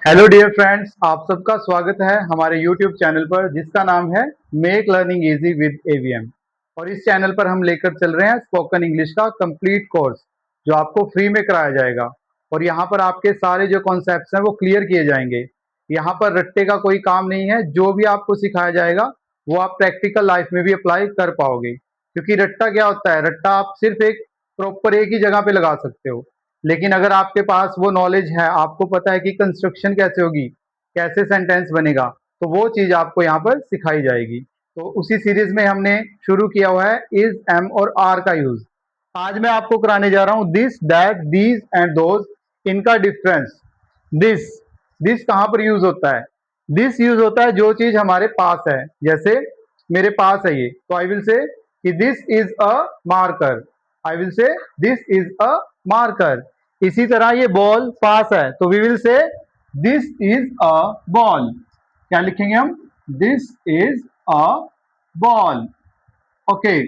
Hello dear friends, आप सबका स्वागत है हमारे यूट्यूब चैनल पर जिसका नाम है make learning easy with AVM. और इस चैनल पर हम लेकर चल रहे हैं स्पोकन इंग्लिश का कंप्लीट कोर्स जो आपको फ्री में कराया जाएगा। और यहाँ पर आपके सारे जो कॉन्सेप्ट्स हैं वो क्लियर किए जाएंगे। यहाँ पर रट्टे का कोई काम नहीं है, जो भी आपको सिखाया जाएगा वो आप प्रैक्टिकल लाइफ में भी अप्लाई कर पाओगे। क्योंकि रट्टा क्या होता है, रट्टा आप सिर्फ एक प्रॉपर एक ही जगह पे लगा सकते हो। लेकिन अगर आपके पास वो नॉलेज है, आपको पता है कि कंस्ट्रक्शन कैसे होगी, कैसे सेंटेंस बनेगा, तो वो चीज आपको यहाँ पर सिखाई जाएगी। तो उसी सीरीज में हमने शुरू किया हुआ है इज, एम और आर का यूज। आज मैं आपको कराने जा रहा हूं this, that, these and those, इनका डिफरेंस। दिस, दिस कहां पर यूज होता है? दिस यूज होता है जो चीज हमारे पास है। जैसे मेरे पास है ये, तो आई विल से कि this is a marker. I will say this is a marker. इसी तरह ये बॉल पास है, तो we will say this is a ball. क्या लिखेंगे हम? This is a ball. Okay.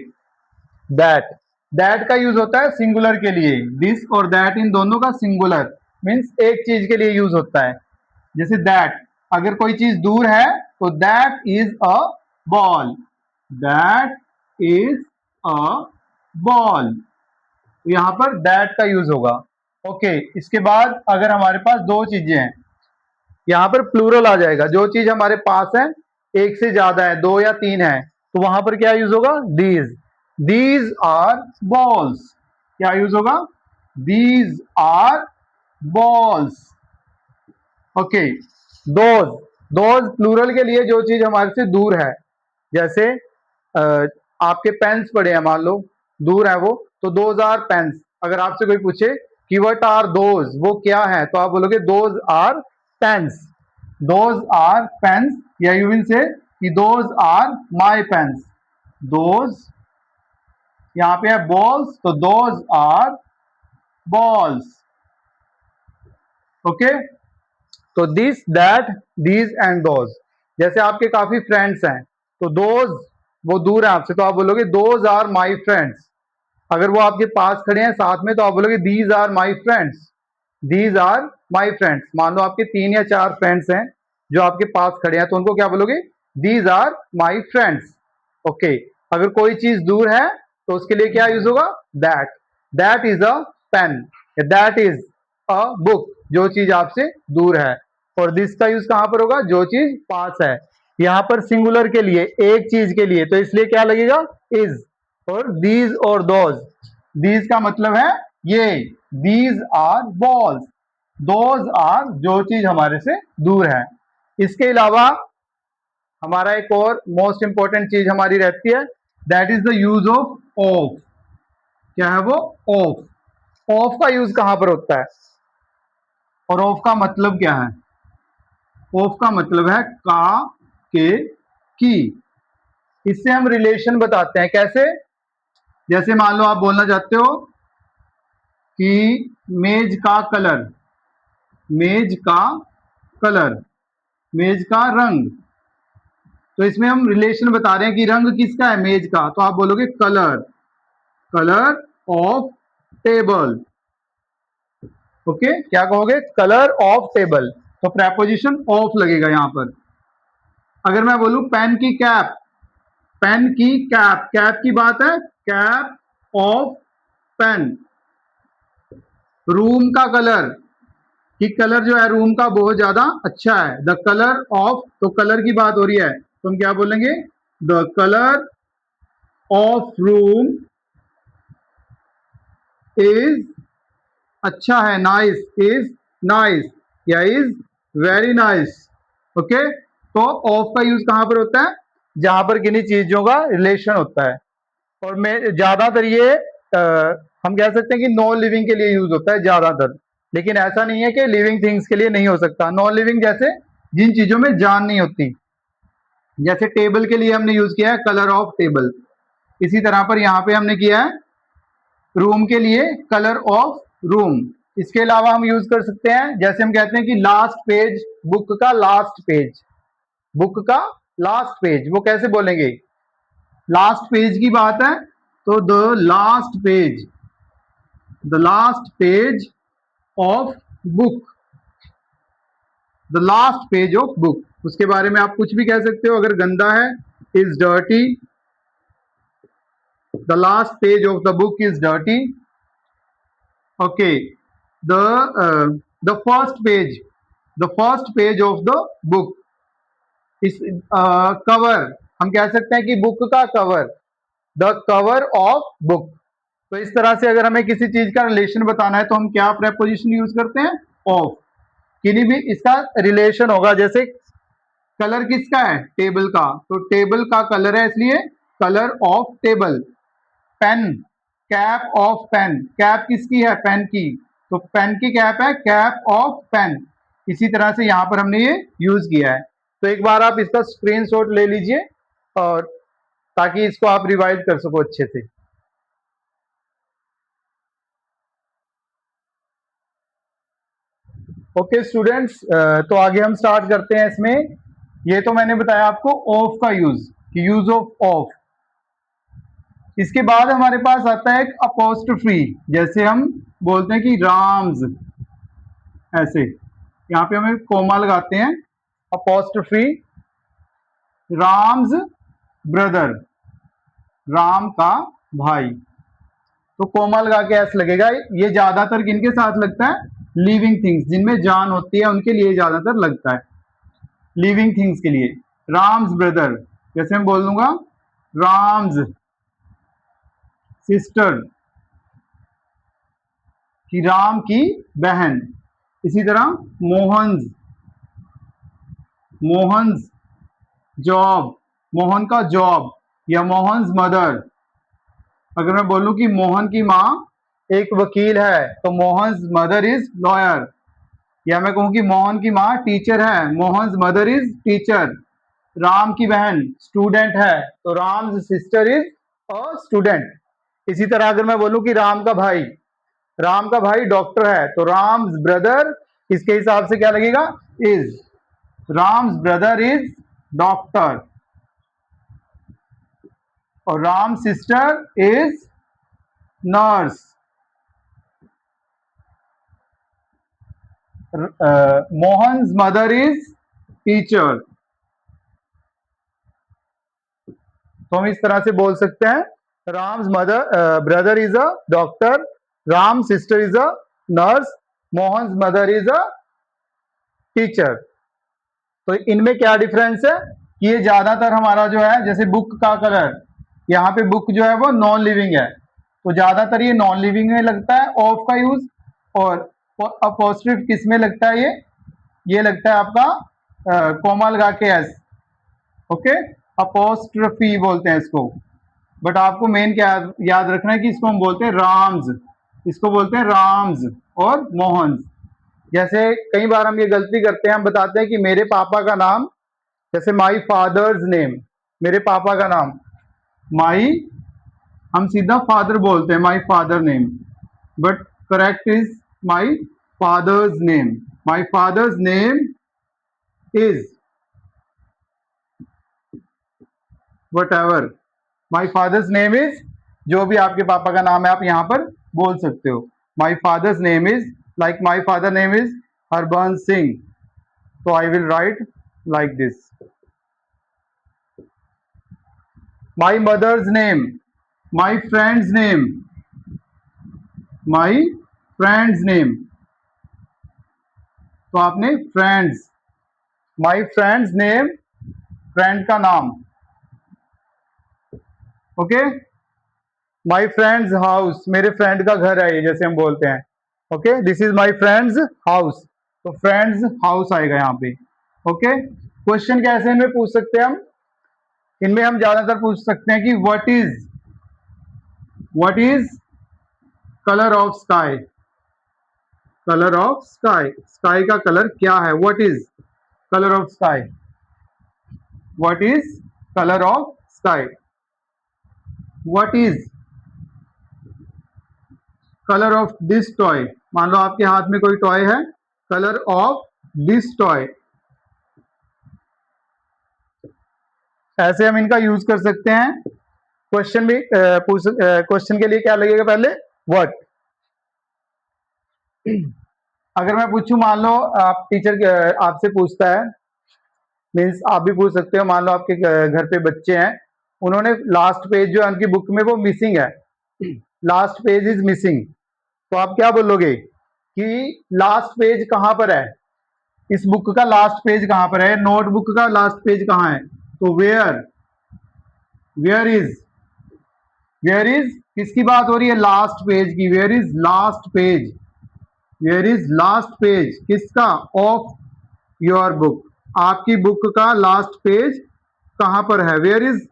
That, that का यूज होता है सिंगुलर के लिए। दिस और दैट इन दोनों का सिंगुलर मीन्स एक चीज के लिए यूज होता है। जैसे दैट, अगर कोई चीज दूर है तो that is a ball. That is a ball. यहां पर दैट का यूज होगा। ओके। इसके बाद अगर हमारे पास दो चीजें हैं, यहां पर प्लूरल आ जाएगा। जो चीज हमारे पास है, एक से ज्यादा है, दो या तीन है, तो वहां पर क्या यूज होगा? दीज। These are balls. क्या यूज होगा? These are balls. Okay. Those, those plural के लिए जो चीज हमारे से दूर है। जैसे आपके पेन्स पड़े हैं, मान लो दूर है वो, तो दोज आर पेन्स। अगर आपसे कोई पूछे कि व्हाट आर दोज, वो क्या है, तो आप बोलोगे those are pens. Those are pens. या यू विल से कि those are my pens. Those, यहां पे है बॉल्स, तो दोज आर बॉल्स। ओके। तो this, that, these and those. जैसे आपके काफी फ्रेंड्स हैं, तो दोज, वो दूर है आपसे, तो आप बोलोगे दोज आर माई फ्रेंड्स। अगर वो आपके पास खड़े हैं साथ में, तो आप बोलोगे these are my friends. These are my friends. मान लो आपके तीन या चार फ्रेंड्स हैं जो आपके पास खड़े हैं, तो उनको क्या बोलोगे? These are my friends. Okay. अगर कोई चीज दूर है तो उसके लिए क्या यूज होगा? That. That is a pen. That is a book. जो चीज आपसे दूर है। और दिस का यूज कहां पर होगा? जो चीज पास है। यहां पर सिंगुलर के लिए, एक चीज के लिए, तो इसलिए क्या लगेगा? इज। और दीज और दोज, दीज का मतलब है ये। These are balls. Those are जो चीज हमारे से दूर है। इसके अलावा हमारा एक और मोस्ट इंपॉर्टेंट चीज हमारी रहती है, that is the use of of. क्या है वो? ऑफ। ऑफ का यूज कहां पर होता है और ऑफ का मतलब क्या है? ऑफ का मतलब है का, के, की। इससे हम रिलेशन बताते हैं। कैसे? जैसे मान लो आप बोलना चाहते हो कि मेज का कलर, मेज का कलर, मेज का रंग। तो इसमें हम रिलेशन बता रहे हैं कि रंग किसका है? मेज का। तो आप बोलोगे colour, colour of table. Okay. क्या कहोगे? Colour of table. तो प्रेपोजिशन ऑफ लगेगा यहां पर। अगर मैं बोलूं पेन की कैप, पेन की कैप, कैप की बात है, कैप ऑफ पेन। रूम का कलर, कि कलर जो है रूम का बहुत ज्यादा अच्छा है, द कलर ऑफ, तो कलर की बात हो रही है, तो हम क्या बोलेंगे? The colour of room is अच्छा है, नाइस, इज नाइस, या इज वेरी नाइस। ओके। तो ऑफ का यूज कहां पर होता है? जहां पर किन्हीं चीजों का रिलेशन होता है। और मैं ज्यादातर ये हम कह सकते हैं कि नॉन लिविंग के लिए यूज होता है ज्यादातर। लेकिन ऐसा नहीं है कि लिविंग थिंग्स के लिए नहीं हो सकता। नॉन लिविंग जैसे जिन चीजों में जान नहीं होती। जैसे टेबल के लिए हमने यूज किया है कलर ऑफ टेबल। इसी तरह पर यहां पे हमने किया है रूम के लिए कलर ऑफ रूम। इसके अलावा हम यूज कर सकते हैं, जैसे हम कहते हैं कि लास्ट पेज, बुक का लास्ट पेज, बुक का लास्ट पेज, वो कैसे बोलेंगे? लास्ट पेज की बात है तो the last page, the last page of book. The last page of book, उसके बारे में आप कुछ भी कह सकते हो। अगर गंदा है, is dirty, the last page of the book is dirty. Okay, the first page of the book, इस कवर, हम कह सकते हैं कि बुक का cover, the cover of book. तो इस तरह से अगर हमें किसी चीज का रिलेशन बताना है तो हम क्या प्रेपोजिशन यूज करते हैं, ऑफ। किन्हीं भी इसका रिलेशन होगा, जैसे कलर किसका है, टेबल का, तो टेबल का कलर है इसलिए colour of table. Pen, cap of pen, cap किसकी है, पेन की, तो पेन की कैप है कैप ऑफ पेन। इसी तरह से यहां पर हमने ये यूज किया है। तो एक बार आप इसका स्क्रीनशॉट ले लीजिए और ताकि इसको आप रिवाइज कर सको अच्छे से। ओके स्टूडेंट्स, तो आगे हम स्टार्ट करते हैं इसमें। ये तो मैंने बताया आपको ऑफ का यूज ऑफ ऑफ। इसके बाद हमारे पास आता है एक अपोस्ट्रोफी, जैसे हम बोलते हैं कि राम्स, ऐसे यहाँ पे हमें कोमा लगाते हैं, अपोस्ट्रोफी, राम्स ब्रदर, राम का भाई, तो कोमा लगा के ऐसे लगेगा। ये ज्यादातर किनके साथ लगता है, लिविंग थिंग्स, जिनमें जान होती है उनके लिए ज्यादातर लगता है, लिविंग थिंग्स के लिए। राम्स ब्रदर, जैसे मैं बोल दूंगा राम्स सिस्टर, कि राम की बहन। इसी तरह मोहन्स, मोहन्स जॉब, मोहन का जॉब, या मोहन्स मदर। अगर मैं बोलूं कि मोहन की माँ एक वकील है तो मोहन्स मदर इज लॉयर, या मैं कहूं कि मोहन की माँ टीचर है, Mohan's mother is teacher. Ram की बहन स्टूडेंट है तो Ram's sister is a student. इसी तरह अगर मैं बोलूं कि राम का भाई डॉक्टर है तो राम्स ब्रदर, इसके हिसाब से क्या लगेगा, is, Ram's brother is doctor, और Ram sister is nurse. Mohan's mother is teacher. तो हम इस तरह से बोल सकते हैं, Ram's mother brother is a doctor, Ram sister is a nurse, Mohan's mother is a teacher. तो इनमें क्या डिफरेंस है कि ये ज्यादातर हमारा जो है, जैसे बुक का कलर, यहाँ पे बुक जो है वो नॉन लिविंग है, तो ज्यादातर ये नॉन लिविंग में लगता है ऑफ का यूज। और अपोस्ट्रोफ किस में लगता है, ये लगता है आपका कोमा लगा के एस। ओके, अपोस्ट्रोफी बोलते हैं इसको। बट आपको मेन क्या याद रखना है कि इसको हम बोलते हैं राम्स, इसको बोलते हैं राम्स और मोहन्स। जैसे कई बार हम ये गलती करते हैं, हम बताते हैं कि मेरे पापा का नाम, जैसे माई फादर्स नेम, मेरे पापा का नाम, माई, हम सीधा फादर बोलते हैं, माई father name, but correct is my father's name. My father's name is whatever, my father's name is, जो भी आपके पापा का नाम है आप यहाँ पर बोल सकते हो। My father's name is, like my father name is Harbans Singh, तो I will write like this. My mother's name, my friend's name, my friend's name, तो आपने friends, my friend's name, friend का नाम। ओके, माई फ्रेंड्स हाउस, मेरे friend का घर है ये, जैसे हम बोलते हैं। Okay, this is my friend's house, तो फ्रेंड्स हाउस आएगा यहाँ पे। ओके, क्वेश्चन कैसे इनमें पूछ सकते हैं हम, इनमें हम ज्यादातर पूछ सकते हैं कि what is colour of sky, colour of sky, sky का कलर क्या है, what is colour of sky, what is colour of sky, what is colour of this toy. मान लो आपके हाथ में कोई टॉय है, कलर ऑफ दिस टॉय, ऐसे हम इनका यूज कर सकते हैं। क्वेश्चन भी क्वेश्चन के लिए क्या लगेगा, पहले व्हाट, अगर मैं पूछूं, मान लो आप टीचर आपसे पूछता है, मीन्स आप भी पूछ सकते हो, मान लो आपके घर पे बच्चे हैं, उन्होंने लास्ट पेज जो है उनकी बुक में वो मिसिंग है, लास्ट पेज इज मिसिंग, तो आप क्या बोलोगे कि लास्ट पेज कहां पर है, इस बुक का लास्ट पेज कहां पर है, नोटबुक का लास्ट पेज कहां है, तो वेयर इज, वेयर इज किसकी बात हो रही है, लास्ट पेज की, where is last page, where is last page किसका, ऑफ योर बुक, आपकी बुक का लास्ट पेज कहां पर है, where is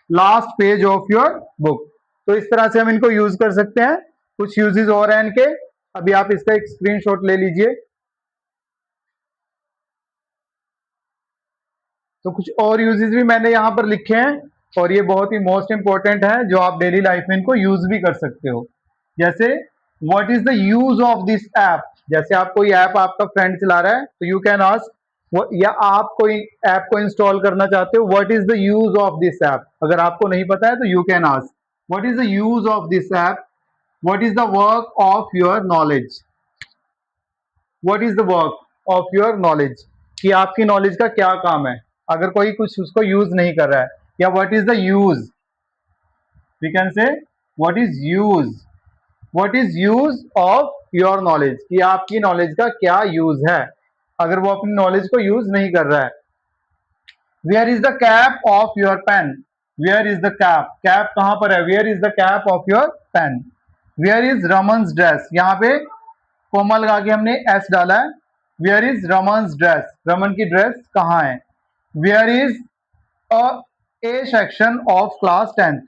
last page of your book. तो इस तरह से हम इनको यूज कर सकते हैं। कुछ यूजेस और हैं इनके, अभी आप इसका एक स्क्रीनशॉट ले लीजिए। तो कुछ और यूजेस भी मैंने यहां पर लिखे हैं, और ये बहुत ही मोस्ट इंपॉर्टेंट है जो आप डेली लाइफ में इनको यूज भी कर सकते हो। जैसे what is the use of this app, जैसे आप कोई ऐप आपका फ्रेंड चला रहा है तो यू कैन आस्क, या आप कोई ऐप को इंस्टॉल करना चाहते हो, what is the use of this app, अगर आपको नहीं पता है तो you can ask what is the use of this app, what is the work of your knowledge, what is the work of your knowledge, कि आपकी knowledge का क्या काम है, अगर कोई कुछ उसको यूज नहीं कर रहा है, या what is the use, we can say what is use, what is use of your knowledge, कि आपकी नॉलेज का क्या यूज है, अगर वो अपनी नॉलेज को यूज नहीं कर रहा है। Where is the cap of your pen, where is the cap, cap कहां पर है, where is the cap of your pen, where is Raman's dress, यहाँ पे कोमा लगा के हमने एस डाला है, where is Raman's dress, Raman की ड्रेस कहाँ है, where is a A section of class 10,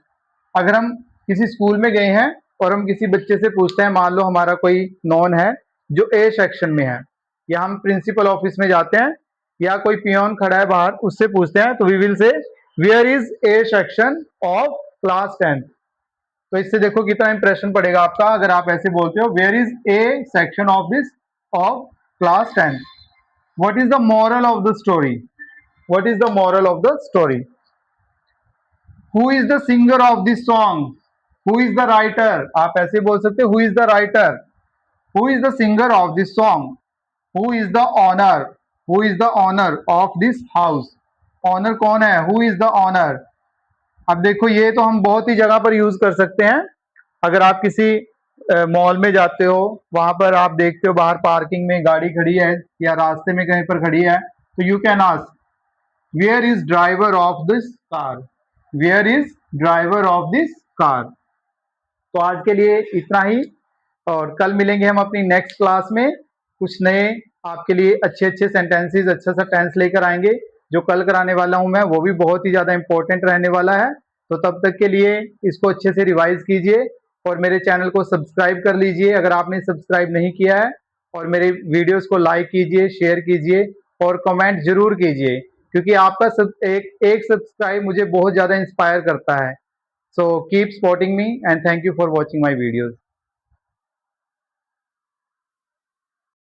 अगर हम किसी स्कूल में गए हैं और हम किसी बच्चे से पूछते हैं, मान लो हमारा कोई नॉन है जो ए सेक्शन में है, या हम प्रिंसिपल ऑफिस में जाते हैं, या कोई पियोन खड़ा है बाहर उससे पूछते हैं, तो we will say where is A section of class 10। तो इससे देखो कितना इंप्रेशन पड़ेगा आपका अगर आप ऐसे बोलते हो, where is A section of this of class 10। What is the moral of the story, what is the moral of the story, who is the singer of this song, who is the writer, आप ऐसे बोल सकते हो who is the writer, who is the singer of this song, who is the owner, who is the owner of this house, owner कौन है, who is the honour. अब देखो ये तो हम बहुत ही जगह पर यूज कर सकते हैं, अगर आप किसी मॉल में जाते हो, वहां पर आप देखते हो बाहर पार्किंग में गाड़ी खड़ी है या रास्ते में कहीं पर खड़ी है, तो you can ask where is driver of this car, where is driver of this car. तो आज के लिए इतना ही, और कल मिलेंगे हम अपनी नेक्स्ट क्लास में, कुछ नए आपके लिए अच्छे अच्छे सेंटेंसेस, अच्छा सा टेंस लेकर आएंगे। जो कल कराने वाला हूं मैं वो भी बहुत ही ज़्यादा इंपॉर्टेंट रहने वाला है। तो तब तक के लिए इसको अच्छे से रिवाइज कीजिए और मेरे चैनल को सब्सक्राइब कर लीजिए अगर आपने सब्सक्राइब नहीं किया है, और मेरे वीडियोस को लाइक कीजिए, शेयर कीजिए और कमेंट जरूर कीजिए, क्योंकि आपका एक सब्सक्राइब मुझे बहुत ज़्यादा इंस्पायर करता है। So keep supporting me and thank you for watching my videos.